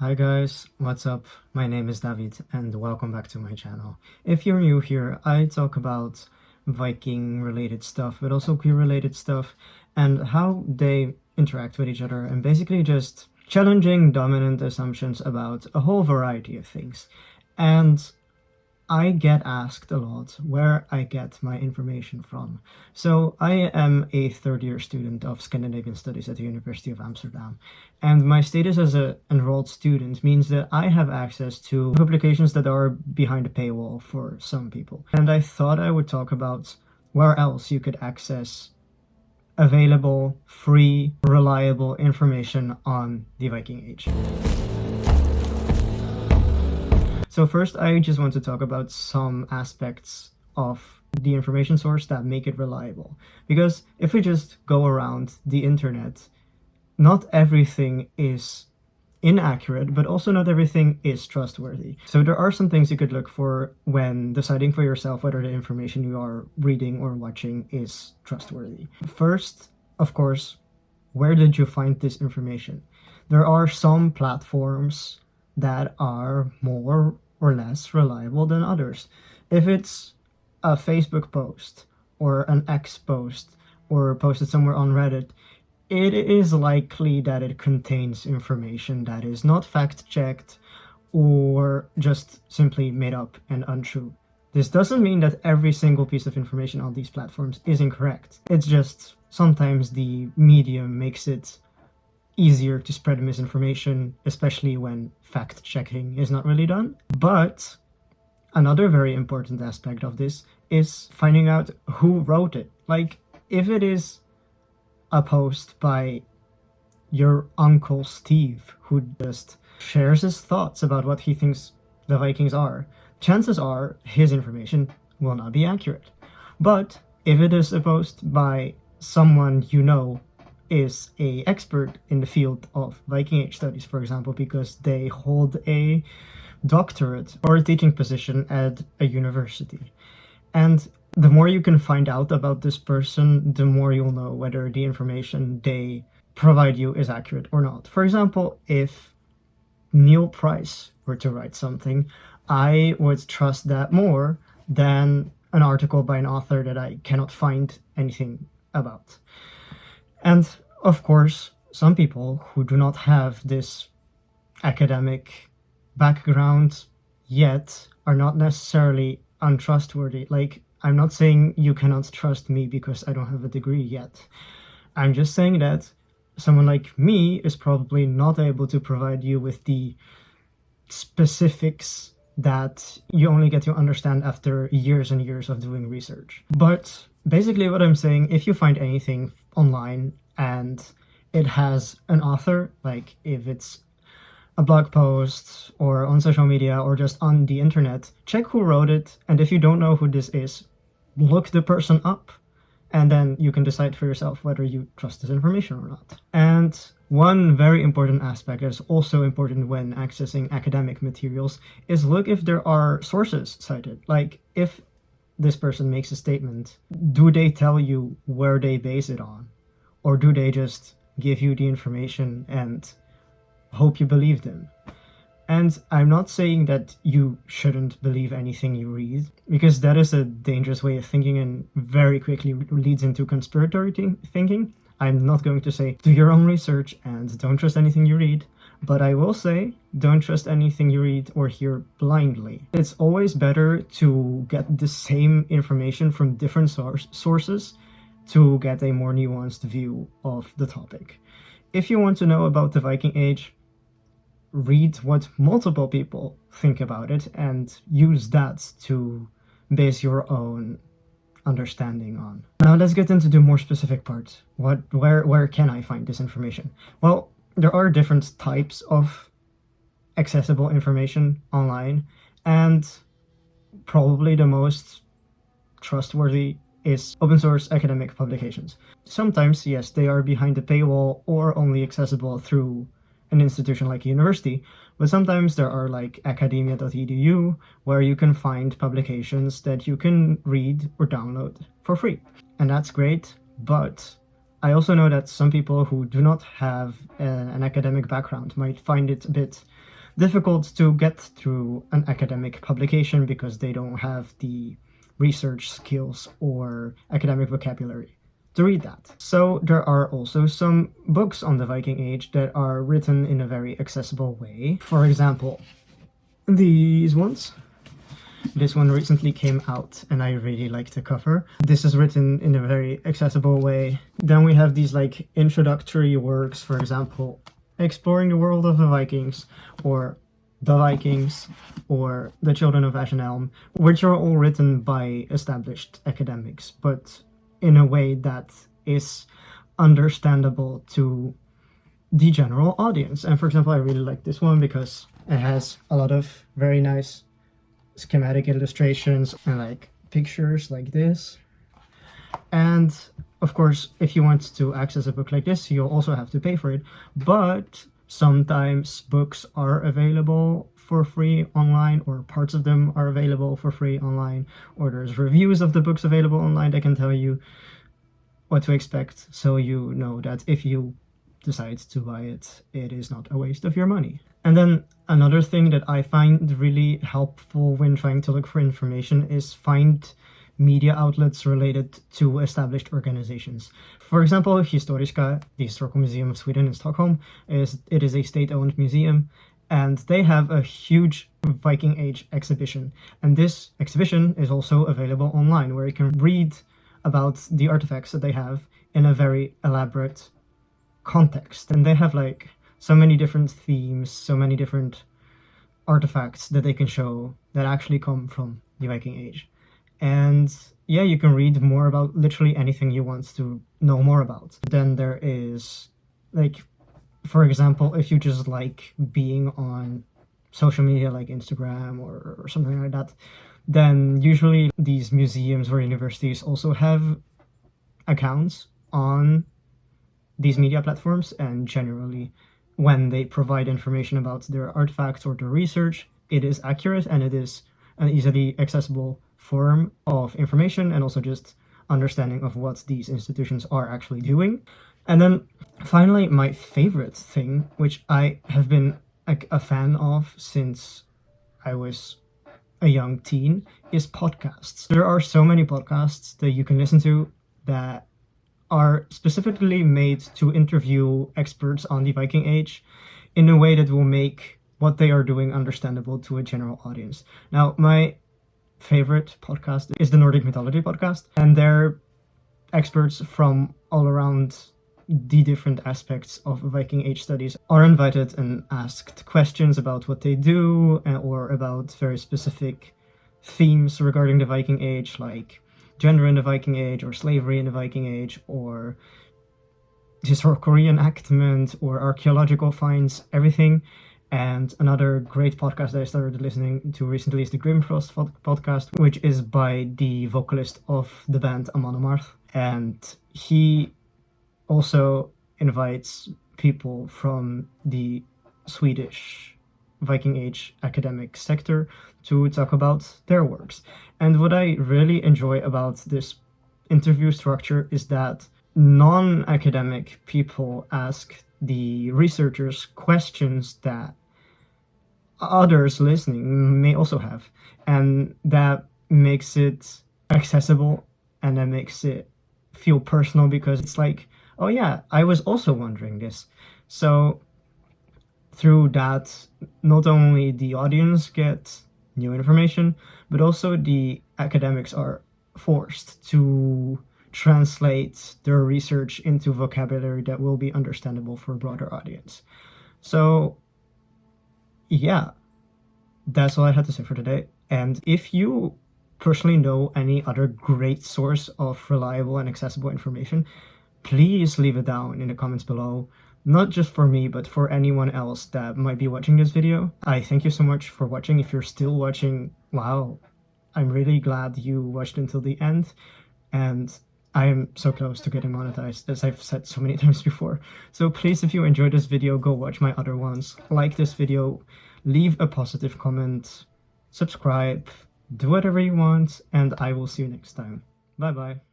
Hi guys, what's up? My name is David and welcome back to my channel. If you're new here, I talk about Viking related stuff, but also queer related stuff and how they interact with each other and basically just challenging dominant assumptions about a whole variety of things. And I get asked a lot where I get my information from. So I am a third-year student of Scandinavian Studies at the University of Amsterdam, and my status as an enrolled student means that I have access to publications that are behind a paywall for some people. And I thought I would talk about where else you could access available, free, reliable information on the Viking Age. So first, I just want to talk about some aspects of the information source that make it reliable. Because if we just go around the internet, not everything is inaccurate, but also not everything is trustworthy. So there are some things you could look for when deciding for yourself whether the information you are reading or watching is trustworthy. First, of course, where did you find this information? There are some platforms that are more or less reliable than others. If it's a Facebook post or an X post or posted somewhere on Reddit, it is likely that it contains information that is not fact-checked or just simply made up and untrue. This doesn't mean that every single piece of information on these platforms is incorrect. It's just sometimes the medium makes it easier to spread misinformation, especially when fact-checking is not really done. But another very important aspect of this is finding out who wrote it. Like, if it is a post by your Uncle Steve, who just shares his thoughts about what he thinks the Vikings are, chances are his information will not be accurate. But if it is a post by someone you know is a expert in the field of Viking Age studies, for example, because they hold a doctorate or a teaching position at a university. And the more you can find out about this person, the more you'll know whether the information they provide you is accurate or not. For example, if Neil Price were to write something, I would trust that more than an article by an author that I cannot find anything about. And of course, some people who do not have this academic background yet are not necessarily untrustworthy. Like, I'm not saying you cannot trust me because I don't have a degree yet. I'm just saying that someone like me is probably not able to provide you with the specifics that you only get to understand after years and years of doing research. But basically what I'm saying, if you find anything online and it has an author, like if it's a blog post or on social media or just on the internet, check who wrote it, and if you don't know who this is, look the person up, and then you can decide for yourself whether you trust this information or not. And one very important aspect that is also important when accessing academic materials is look if there are sources cited. Like, if this person makes a statement, do they tell you where they base it on? Or do they just give you the information and hope you believe them? And I'm not saying that you shouldn't believe anything you read, because that is a dangerous way of thinking and very quickly leads into conspiratory thinking. I'm not going to say do your own research and don't trust anything you read, but I will say don't trust anything you read or hear blindly. It's always better to get the same information from different sources to get a more nuanced view of the topic. If you want to know about the Viking Age, read what multiple people think about it and use that to base your own understanding on. Now let's get into the more specific parts. Where can I find this information? Well, there are different types of accessible information online, and probably the most trustworthy is open source academic publications. Sometimes, yes, they are behind the paywall or only accessible through an institution like a university, but sometimes there are like academia.edu where you can find publications that you can read or download for free. And that's great, but I also know that some people who do not have an academic background might find it a bit difficult to get through an academic publication because they don't have the research skills or academic vocabulary to read that. So there are also some books on the Viking Age that are written in a very accessible way. For example, these ones. This one recently came out and I really like the cover. This is written in a very accessible way. Then we have these like introductory works, for example, Exploring the World of the Vikings, or The Vikings, or The Children of Ashenelm, which are all written by established academics, but in a way that is understandable to the general audience. And for example, I really like this one because it has a lot of very nice schematic illustrations and like pictures like this. And of course, if you want to access a book like this, you'll also have to pay for it. But sometimes books are available for free online, or parts of them are available for free online, or there's reviews of the books available online that can tell you what to expect, so you know that if you decide to buy it, it is not a waste of your money. And then another thing that I find really helpful when trying to look for information is find media outlets related to established organizations. For example, Historiska, the Historical Museum of Sweden in Stockholm, is a state-owned museum, and they have a huge Viking Age exhibition. And this exhibition is also available online, where you can read about the artifacts that they have in a very elaborate context. And they have like so many different themes, so many different artifacts that they can show that actually come from the Viking Age. And yeah, you can read more about literally anything you want to know more about. Then there is, like, for example, if you just like being on social media like Instagram or something like that, then usually these museums or universities also have accounts on these media platforms, and generally when they provide information about their artifacts or their research, it is accurate and it is an easily accessible form of information, and also just understanding of what these institutions are actually doing. And then finally, my favorite thing, which I have been a fan of since I was a young teen, is podcasts. There are so many podcasts that you can listen to that are specifically made to interview experts on the Viking Age in a way that will make what they are doing understandable to a general audience. Now, my favorite podcast is the Nordic Mythology podcast, and they're experts from all around the different aspects of Viking Age studies are invited and asked questions about what they do, or about very specific themes regarding the Viking Age, like gender in the Viking Age, or slavery in the Viking Age, or historical reenactment, or archaeological finds, everything. And another great podcast that I started listening to recently is the Grimfrost podcast, which is by the vocalist of the band Amon Amarth. And he also invites people from the Swedish Viking Age academic sector to talk about their works. And what I really enjoy about this interview structure is that non-academic people ask the researchers questions that others listening may also have, and that makes it accessible, and that makes it feel personal, because it's like, oh yeah, I was also wondering this. So through that, not only the audience get new information, but also the academics are forced to translate their research into vocabulary that will be understandable for a broader audience. So yeah, that's all I had to say for today. And if you personally know any other great source of reliable and accessible information, please leave it down in the comments below. Not just for me, but for anyone else that might be watching this video. I thank you so much for watching. If you're still watching, wow, I'm really glad you watched until the end. And I am so close to getting monetized, as I've said so many times before. So please, if you enjoyed this video, go watch my other ones. Like this video, leave a positive comment, subscribe, do whatever you want, and I will see you next time. Bye bye.